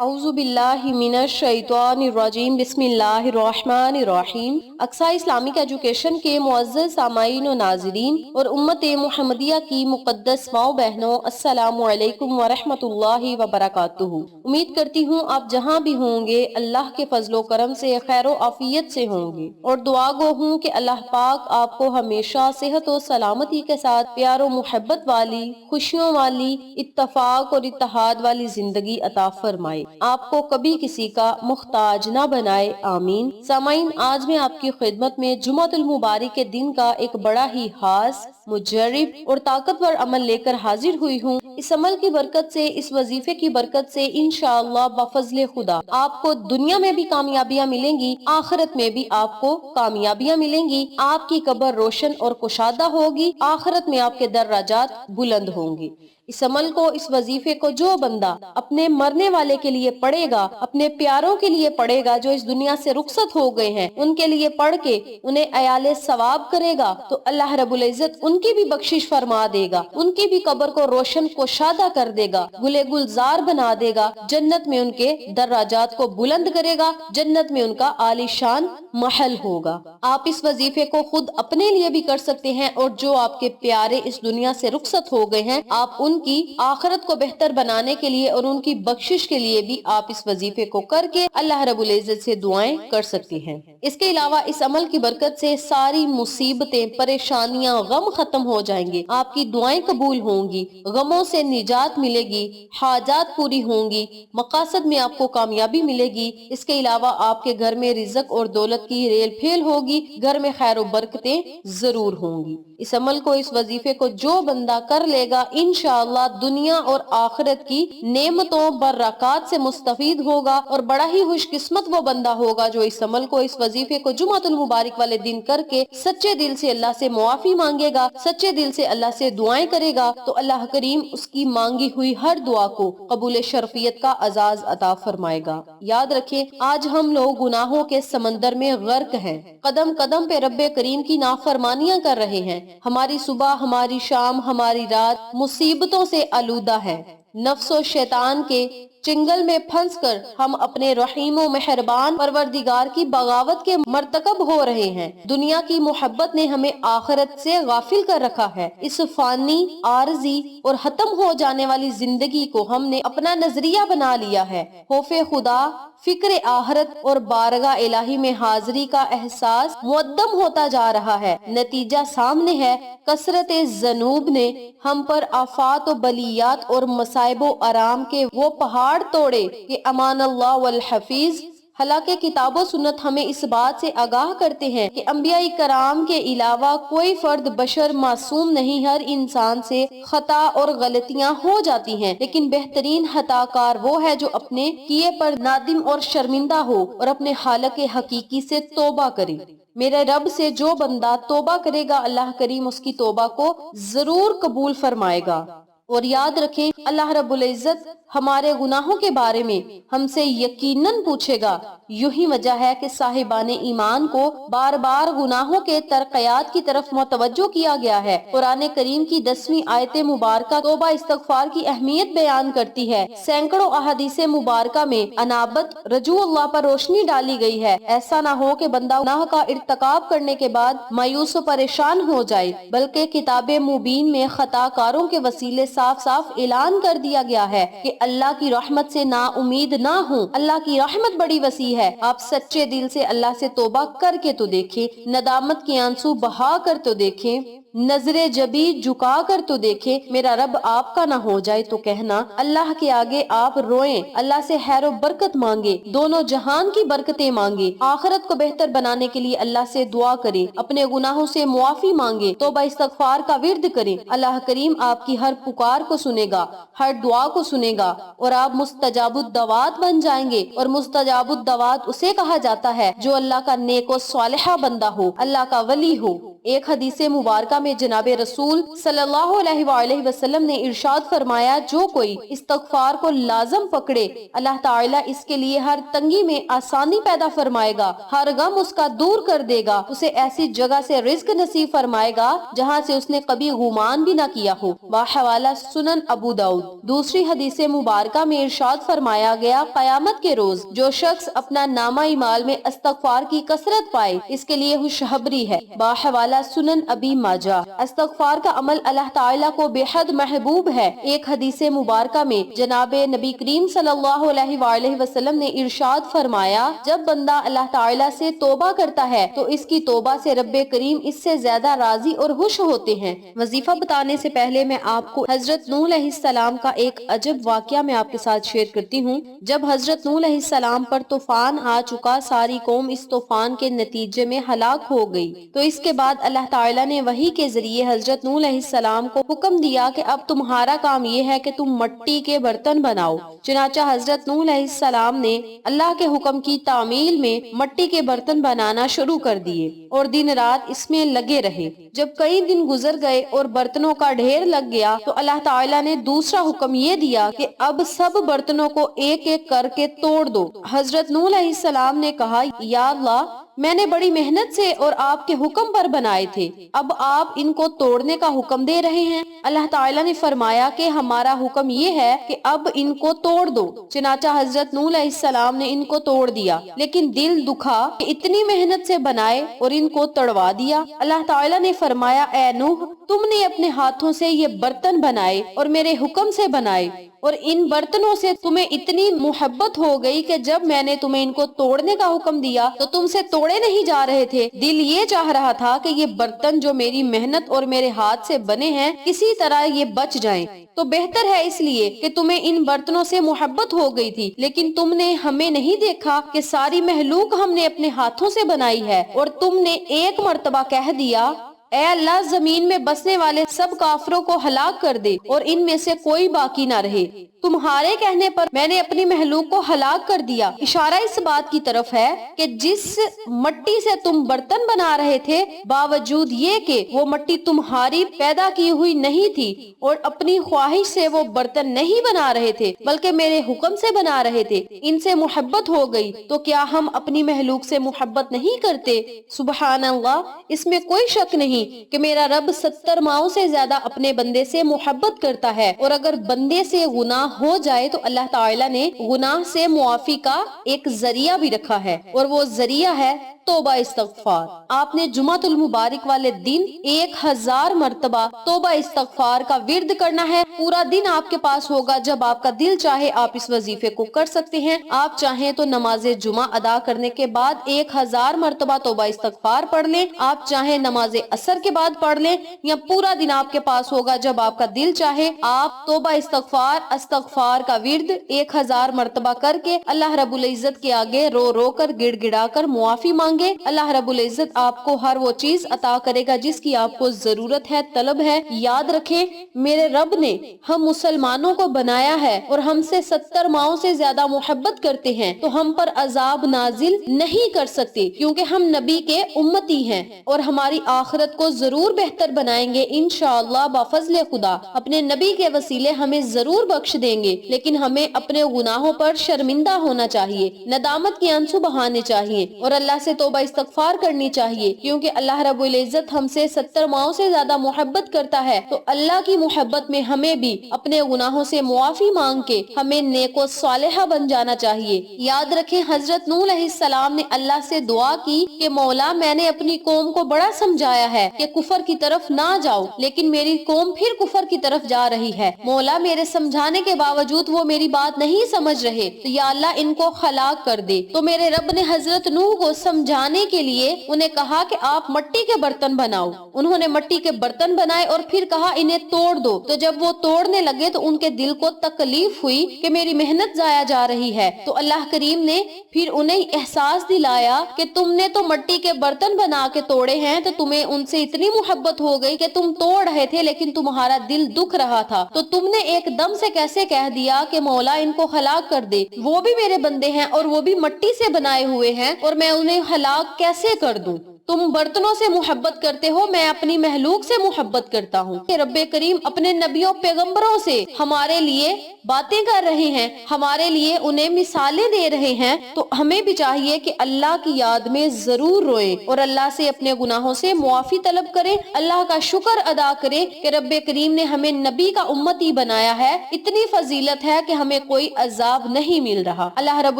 اعوذ باللہ من الشیطان الرجیم بسم اللہ الرحمن الرحیم۔ اقصی اسلامک ایجوکیشن کے معزز سامعین و ناظرین اور امت محمدیہ کی مقدس ماں و بہنوں، السلام علیکم ورحمۃ اللہ وبرکاتہ۔ امید کرتی ہوں آپ جہاں بھی ہوں گے اللہ کے فضل و کرم سے خیر و عافیت سے ہوں گے، اور دعا گو ہوں کہ اللہ پاک آپ کو ہمیشہ صحت و سلامتی کے ساتھ پیار و محبت والی، خوشیوں والی، اتفاق اور اتحاد والی زندگی عطا فرمائے، آپ کو کبھی کسی کا محتاج نہ بنائے، آمین۔ سامعین، آج میں آپ کی خدمت میں جمعۃ المبارک کے دن کا ایک بڑا ہی خاص، مجرب اور طاقتور عمل لے کر حاضر ہوئی ہوں۔ اس عمل کی برکت سے، اس وظیفے کی برکت سے انشاءاللہ بفضل خدا آپ کو دنیا میں بھی کامیابیاں ملیں گی، آخرت میں بھی آپ کو کامیابیاں ملیں گی، آپ کی قبر روشن اور کشادہ ہوگی، آخرت میں آپ کے درجات بلند ہوں گے۔ اس عمل کو، اس وظیفے کو جو بندہ اپنے مرنے والے کے لیے پڑھے گا، اپنے پیاروں کے لیے پڑھے گا جو اس دنیا سے رخصت ہو گئے ہیں، ان کے لیے پڑھ کے انہیں عیال ثواب کرے گا تو اللہ رب العزت ان کی بھی بخشش فرما دے گا، ان کی بھی قبر کو روشن کوشادہ کر دے گا، گلے گلزار بنا دے گا، جنت میں ان کے درجات کو بلند کرے گا، جنت میں ان کا عالی شان محل ہوگا۔ آپ اس وظیفے کو خود اپنے لیے بھی کر سکتے ہیں، اور جو آپ کے پیارے اس دنیا سے رخصت ہو گئے ہیں، آپ ان کی آخرت کو بہتر بنانے کے لیے اور ان کی بخشش کے لیے بھی آپ اس وظیفے کو کر کے اللہ رب العزت سے دعائیں کر سکتی ہیں۔ اس کے علاوہ اس عمل کی برکت سے ساری مصیبتیں، پریشانیاں، غم ختم ہو جائیں گے، آپ کی دعائیں قبول ہوں گی، غموں سے نجات ملے گی، حاجات پوری ہوں گی، مقاصد میں آپ کو کامیابی ملے گی۔ اس کے علاوہ آپ کے گھر میں رزق اور دولت کی ریل پھیل ہوگی، گھر میں خیر و برکتیں ضرور ہوں گی۔ اس عمل کو، اس وظیفے کو جو بندہ کر لے گا، انشاءاللہ دنیا اور آخرت کی نعمتوں، برکات سے مستفید ہوگا، اور بڑا ہی خوش قسمت وہ بندہ ہوگا جو اس عمل کو، اس وظیفے کو جمعۃ المبارک والے دن کر کے سچے دل سے اللہ سے معافی مانگے گا، سچے دل سے اللہ سے دعائیں کرے گا، تو اللہ کریم اس کی مانگی ہوئی ہر دعا کو قبول شرفیت کا اعزاز عطا فرمائے گا۔ یاد رکھیں، آج ہم لوگ گناہوں کے سمندر میں غرق ہیں، قدم قدم پہ رب کریم کی نافرمانیاں کر رہے ہیں، ہماری صبح، ہماری شام، ہماری رات مصیبتوں سے آلودہ ہے، نفس و شیطان کے چنگل میں پھنس کر ہم اپنے رحیم و مہربان پروردگار کی بغاوت کے مرتکب ہو رہے ہیں۔ دنیا کی محبت نے ہمیں آخرت سے غافل کر رکھا ہے، اس فانی، عارضی اور ختم ہو جانے والی زندگی کو ہم نے اپنا نظریہ بنا لیا ہے۔ خوف خدا، فکر آخرت اور بارگاہ الہی میں حاضری کا احساس معدم ہوتا جا رہا ہے۔ نتیجہ سامنے ہے، کثرت ذنوب نے ہم پر آفات و بلیات اور مصائب و آرام کے وہ پہاڑ توڑے کہ امان اللہ والحفیظ۔ حالانکہ کتاب و سنت ہمیں اس بات سے آگاہ کرتے ہیں کہ انبیاء کرام کے علاوہ کوئی فرد بشر معصوم نہیں، ہر انسان سے خطا اور غلطیاں ہو جاتی ہیں، لیکن بہترین خطا کار وہ ہے جو اپنے کیے پر نادم اور شرمندہ ہو اور اپنے خالق حقیقی سے توبہ کرے۔ میرے رب سے جو بندہ توبہ کرے گا، اللہ کریم اس کی توبہ کو ضرور قبول فرمائے گا۔ اور یاد رکھیں، اللہ رب العزت ہمارے گناہوں کے بارے میں ہم سے یقیناً پوچھے گا۔ یوں ہی وجہ ہے کہ صاحبان ایمان کو بار بار گناہوں کے ترقیات کی طرف متوجہ کیا گیا ہے۔ قرآن کریم کی 10ویں آیت مبارکہ توبہ استغفار کی اہمیت بیان کرتی ہے۔ سینکڑوں احادیث مبارکہ میں انابت، رجوع اللہ پر روشنی ڈالی گئی ہے۔ ایسا نہ ہو کہ بندہ گناہ کا ارتکاب کرنے کے بعد مایوس و پریشان ہو جائے، بلکہ کتاب مبین میں خطا کاروں کے وسیلے صاف صاف اعلان کر دیا گیا ہے کہ اللہ کی رحمت سے نا امید نہ ہوں، اللہ کی رحمت بڑی وسیع ہے۔ آپ سچے دل سے اللہ سے توبہ کر کے تو دیکھیں، ندامت کے آنسو بہا کر تو دیکھیں، نظر جبی جھکا کر تو دیکھیں، میرا رب آپ کا نہ ہو جائے تو کہنا۔ اللہ کے آگے آپ روئیں، اللہ سے خیر و برکت مانگے، دونوں جہان کی برکتیں مانگے، آخرت کو بہتر بنانے کے لیے اللہ سے دعا کریں، اپنے گناہوں سے معافی مانگے، توبہ استغفار کا ورد کریں۔ اللہ کریم آپ کی ہر پکار کو سنے گا، ہر دعا کو سنے گا، اور آپ مستجاب الدعوات بن جائیں گے۔ اور مستجاب الدعوات اسے کہا جاتا ہے جو اللہ کا نیک و صالحہ بندہ ہو، اللہ کا ولی ہو۔ ایک حدیث مبارکہ میں جناب رسول صلی اللہ علیہ وآلہ وسلم نے ارشاد فرمایا، جو کوئی استغفار کو لازم پکڑے اللہ تعالیٰ اس کے لیے ہر تنگی میں آسانی پیدا فرمائے گا، ہر غم اس کا دور کر دے گا، اسے ایسی جگہ سے رزق نصیب فرمائے گا جہاں سے اس نے کبھی گمان بھی نہ کیا ہو۔ بحوالہ سنن ابو داؤد۔ دوسری حدیث مبارکہ میں ارشاد فرمایا گیا، قیامت کے روز جو شخص اپنا نامہ اعمال میں استغفار کی کثرت پائے اس کے لیے خوشخبری ہے۔ بحوالہ سنن ابی ماجہ۔ استغفار کا عمل اللہ تعالیٰ کو بے حد محبوب ہے۔ ایک حدیث مبارکہ میں جناب نبی کریم صلی اللہ علیہ وآلہ وسلم نے ارشاد فرمایا، جب بندہ اللہ تعالیٰ سے توبہ کرتا ہے تو اس کی توبہ سے رب کریم اس سے زیادہ راضی اور خوش ہوتے ہیں۔ وظیفہ بتانے سے پہلے میں آپ کو حضرت نوح علیہ السلام کا ایک عجب واقعہ میں آپ کے ساتھ شیئر کرتی ہوں۔ جب حضرت نوح علیہ السلام پر طوفان آ چکا، ساری قوم اس طوفان کے نتیجے میں ہلاک ہو گئی، تو اس کے بعد اللہ تعالیٰ نے وحی کے ذریعے حضرت نوح علیہ السلام کو حکم دیا کہ اب تمہارا کام یہ ہے کہ تم مٹی کے برتن بناؤ۔ چنانچہ حضرت نوح علیہ السلام نے اللہ کے حکم کی تعمیل میں مٹی کے برتن بنانا شروع کر دیے اور دن رات اس میں لگے رہے۔ جب کئی دن گزر گئے اور برتنوں کا ڈھیر لگ گیا تو اللہ تعالیٰ نے دوسرا حکم یہ دیا کہ اب سب برتنوں کو ایک ایک کر کے توڑ دو۔ حضرت نوح علیہ السلام نے کہا، یا اللہ، میں نے بڑی محنت سے اور آپ کے حکم پر بنائے تھے، اب آپ ان کو توڑنے کا حکم دے رہے ہیں۔ اللہ تعالیٰ نے فرمایا کہ ہمارا حکم یہ ہے کہ اب ان کو توڑ دو۔ چنانچہ حضرت نوح علیہ السلام نے ان کو توڑ دیا، لیکن دل دکھا کہ اتنی محنت سے بنائے اور ان کو توڑوا دیا۔ اللہ تعالیٰ نے فرمایا، اے نوح، تم نے اپنے ہاتھوں سے یہ برتن بنائے اور میرے حکم سے بنائے، اور ان برتنوں سے تمہیں اتنی محبت ہو گئی کہ جب میں نے تمہیں ان کو توڑنے کا حکم دیا تو تم سے توڑے نہیں جا رہے تھے، دل یہ چاہ رہا تھا کہ یہ برتن جو میری محنت اور میرے ہاتھ سے بنے ہیں کسی طرح یہ بچ جائیں، تو بہتر ہے اس لیے کہ تمہیں ان برتنوں سے محبت ہو گئی تھی، لیکن تم نے ہمیں نہیں دیکھا کہ ساری مخلوق ہم نے اپنے ہاتھوں سے بنائی ہے، اور تم نے ایک مرتبہ کہہ دیا، اے اللہ، زمین میں بسنے والے سب کافروں کو ہلاک کر دے اور ان میں سے کوئی باقی نہ رہے۔ تمہارے کہنے پر میں نے اپنی مخلوق کو ہلاک کر دیا۔ اشارہ اس بات کی طرف ہے کہ جس مٹی سے تم برتن بنا رہے تھے، باوجود یہ کہ وہ مٹی تمہاری پیدا کی ہوئی نہیں تھی اور اپنی خواہش سے وہ برتن نہیں بنا رہے تھے بلکہ میرے حکم سے بنا رہے تھے، ان سے محبت ہو گئی، تو کیا ہم اپنی مخلوق سے محبت نہیں کرتے؟ سبحان اللہ، اس میں کوئی شک نہیں کہ میرا رب 70 ماؤں سے زیادہ اپنے بندے سے محبت کرتا ہے، اور اگر بندے سے گناہ ہو جائے تو اللہ تعالیٰ نے گناہ سے معافی کا ایک ذریعہ بھی رکھا ہے، اور وہ ذریعہ ہے توبہ استغفار۔ آپ نے جمعۃ المبارک والے دن 1000 مرتبہ توبہ استغفار کا ورد کرنا ہے۔ پورا دن آپ کے پاس ہوگا، جب آپ کا دل چاہے آپ اس وظیفے کو کر سکتے ہیں۔ آپ چاہیں تو نماز جمعہ ادا کرنے کے بعد 1000 مرتبہ توبہ استغفار پڑھ لیں، آپ چاہیں نماز عصر کے بعد پڑھ لیں، یا پورا دن آپ کے پاس ہوگا، جب آپ کا دل چاہے آپ توبہ استغفار کا ورد 1000 مرتبہ کر کے اللہ رب العزت کے آگے رو رو کر گڑ گڑا کر معافی مانگے۔ اللہ رب العزت آپ کو ہر وہ چیز عطا کرے گا جس کی آپ کو ضرورت ہے، طلب ہے۔ یاد رکھیں، میرے رب نے ہم مسلمانوں کو بنایا ہے اور ہم سے 70 ماؤں سے زیادہ محبت کرتے ہیں، تو ہم پر عذاب نازل نہیں کر سکتے کیونکہ ہم نبی کے امتی ہیں، اور ہماری آخرت کو ضرور بہتر بنائیں گے انشاءاللہ بفضل خدا۔ اپنے نبی کے وسیلے ہمیں ضرور بخش دیں گے، لیکن ہمیں اپنے گناہوں پر شرمندہ ہونا چاہیے، ندامت کے آنسو بہانے چاہیے، اور اللہ سے توبہ استغفار کرنی چاہیے، کیونکہ اللہ رب العزت ہم سے 70 ماؤں سے زیادہ محبت کرتا ہے۔ تو اللہ کی محبت میں ہمیں بھی اپنے گناہوں سے معافی مانگ کے ہمیں نیک و صالحہ بن جانا چاہیے۔ یاد رکھیں، حضرت نوح علیہ السلام نے اللہ سے دعا کی کہ مولا، میں نے اپنی قوم کو بڑا سمجھایا ہے کہ کفر کی طرف نہ جاؤ، لیکن میری قوم پھر کفر کی طرف جا رہی ہے۔ مولا، میرے سمجھانے کے باوجود وہ میری بات نہیں سمجھ رہے، تو یا اللہ ان کو ہلاک کر دے۔ تو میرے رب نے حضرت نوح کو سمجھانے کے لیے انہیں کہا کہ آپ مٹی کے برتن بناؤ۔ انہوں نے مٹی کے برتن بنائے اور پھر کہا انہیں توڑ دو۔ تو جب وہ توڑنے لگے تو ان کے دل کو تکلیف ہوئی کہ میری محنت ضائع جا رہی ہے، تو اللہ کریم نے پھر انہیں احساس دلایا کہ تم نے تو مٹی کے برتن بنا کے توڑے ہیں، تو تمہیں ان سے اتنی محبت ہو گئی کہ تم توڑ رہے تھے لیکن تمہارا دل دکھ رہا تھا، تو تم نے ایک دم سے کیسے کہہ دیا کہ مولا ان کو ہلاک کر دے، وہ بھی میرے بندے ہیں اور وہ بھی مٹی سے بنائے ہوئے ہیں اور میں انہیں ہلاک کیسے کر دوں؟ تم برتنوں سے محبت کرتے ہو، میں اپنی محلوق سے محبت کرتا ہوں۔ کہ رب کریم اپنے نبیوں پیغمبروں سے ہمارے لیے باتیں کر رہے ہیں، ہمارے لیے انہیں مثالیں دے رہے ہیں، تو ہمیں بھی چاہیے کہ اللہ کی یاد میں ضرور روئے اور اللہ سے اپنے گناہوں سے معافی طلب کریں، اللہ کا شکر ادا کریں کہ رب کریم نے ہمیں نبی کا امتی بنایا ہے، اتنی فضیلت ہے کہ ہمیں کوئی عذاب نہیں مل رہا۔ اللہ رب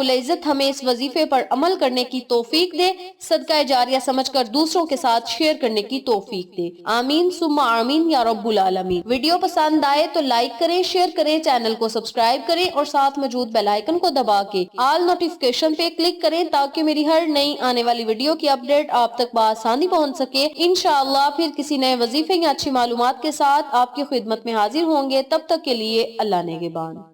العزت ہمیں اس وظیفے پر عمل کرنے کی توفیق دے، صدقہ جاریہ سمجھ کر دوسروں کے ساتھ شیئر کرنے کی توفیق دے، آمین ثم آمین یا رب العالمین۔ ویڈیو پسند آئے تو لائک کریں، شیئر کریں، چینل کو سبسکرائب کریں اور ساتھ موجود بیل آئیکن کو دبا کے آل نوٹیفیکیشن پہ کلک کریں تاکہ میری ہر نئی آنے والی ویڈیو کی اپڈیٹ آپ تک بآسانی پہنچ سکے۔ انشاءاللہ پھر کسی نئے وظیفے یا اچھی معلومات کے ساتھ آپ کی خدمت میں حاضر ہوں گے، تب تک کے لیے اللہ نگہبان۔